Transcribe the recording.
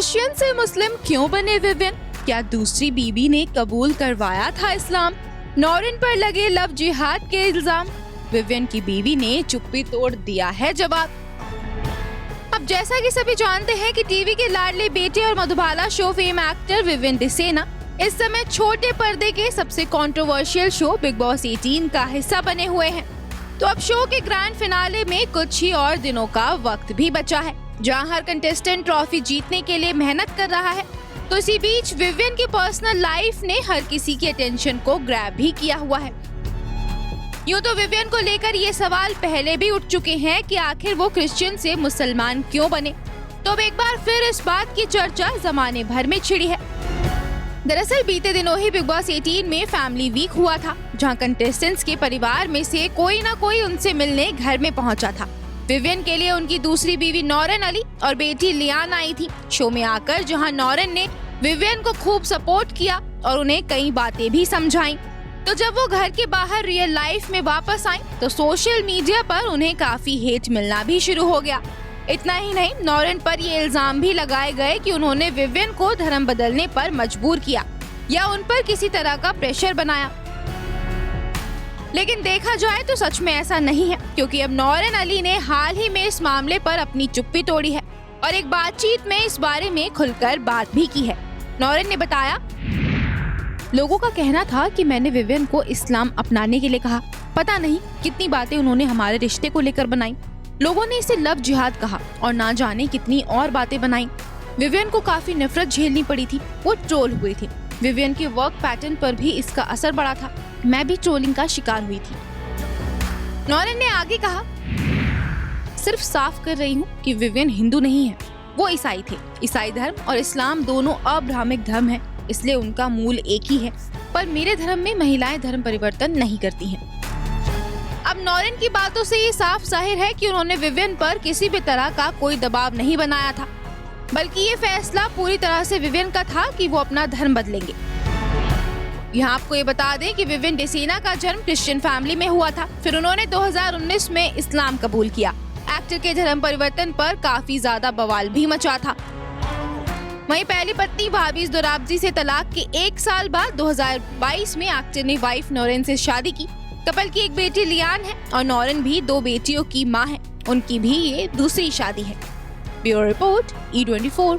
Christian से मुस्लिम क्यों बने विवियन? क्या दूसरी बीवी ने कबूल करवाया था इस्लाम? नॉरेन पर लगे लव जिहाद के इल्जाम, विवियन की बीवी ने चुप्पी तोड़ दिया है जवाब। अब जैसा कि सभी जानते हैं कि टीवी के लाडले बेटे और Madhubala show fame actor Vivian Dsena इस समय छोटे पर्दे के सबसे कंट्रोवर्शियल शो बिग बॉस 18 का हिस्सा बने हुए हैं। तो अब शो के ग्रैंड फिनाले में कुछ ही और दिनों का वक्त भी बचा है, जहां हर कंटेस्टेंट ट्रॉफी जीतने के लिए मेहनत कर रहा है। तो इसी बीच विवियन की पर्सनल लाइफ ने हर किसी की अटेंशन को ग्रैब भी किया हुआ है। यूँ तो विवियन को लेकर ये सवाल पहले भी उठ चुके हैं कि आखिर वो क्रिश्चियन से मुसलमान क्यों बने। तो अब एक बार फिर इस बात की चर्चा जमाने भर में छिड़ी है। दरअसल बीते दिनों ही बिग बॉस 18 में फैमिली वीक हुआ था, जहां कंटेस्टेंट्स के परिवार में से कोई ना कोई उनसे मिलने घर में पहुंचा था। विवियन के लिए उनकी दूसरी बीवी नॉरेन अली और बेटी लियान आई थी शो में आकर, जहां नॉरेन ने विवियन को खूब सपोर्ट किया और उन्हें कई बातें भी समझाई। तो जब वो घर के बाहर रियल लाइफ में वापस आई तो सोशल मीडिया पर उन्हें काफी हेट मिलना भी शुरू हो गया। इतना ही नहीं, नॉरेन पर ये इल्जाम भी लगाए गए कि उन्होंने विवियन को धर्म बदलने पर मजबूर किया या उन पर किसी तरह का प्रेशर बनाया। लेकिन देखा जाए तो सच में ऐसा नहीं है, क्योंकि अब नॉरेन अली ने हाल ही में इस मामले पर अपनी चुप्पी तोड़ी है और एक बातचीत में इस बारे में खुलकर बात भी की है। नॉरेन ने बताया, लोगों का कहना था कि मैंने विवियन को इस्लाम अपनाने के लिए कहा। पता नहीं कितनी बातें उन्होंने हमारे रिश्ते को लेकर बनाई। लोगों ने इसे लव जिहाद कहा और ना जाने कितनी और बातें बनाई। विवियन को काफी नफरत झेलनी पड़ी थी, वो ट्रोल हुई थी। विवियन के वर्क पैटर्न पर भी इसका असर पड़ा था। मैं भी ट्रोलिंग का शिकार हुई थी। नॉरेन ने आगे कहा, सिर्फ साफ कर रही हूँ कि विवियन हिंदू नहीं है, वो ईसाई थे। ईसाई धर्म और इस्लाम दोनों अब्राह्मिक धर्म है, इसलिए उनका मूल एक ही है। पर मेरे धर्म में महिलाएं धर्म परिवर्तन नहीं करती हैं। अब नॉरेन की बातों से ये साफ जाहिर है कि उन्होंने विवियन पर किसी भी तरह का कोई दबाव नहीं बनाया था, बल्कि ये फैसला पूरी तरह से विवियन का था कि वो अपना धर्म बदलेंगे। यहाँ आपको ये बता दें कि विवियन डिसेना का जन्म क्रिश्चियन फैमिली में हुआ था। फिर उन्होंने 2019 में इस्लाम कबूल किया। एक्टर के धर्म परिवर्तन पर काफी ज्यादा बवाल भी मचा था। वहीं पहली पत्नी भाभीज दोराबजी से तलाक के 1 साल बाद 2022 में एक्टर ने वाइफ नॉरेन से शादी की। कपल की एक बेटी लियान है और नॉरेन भी 2 बेटियों की मां है। उनकी भी ये दूसरी शादी है। Bureau report E24।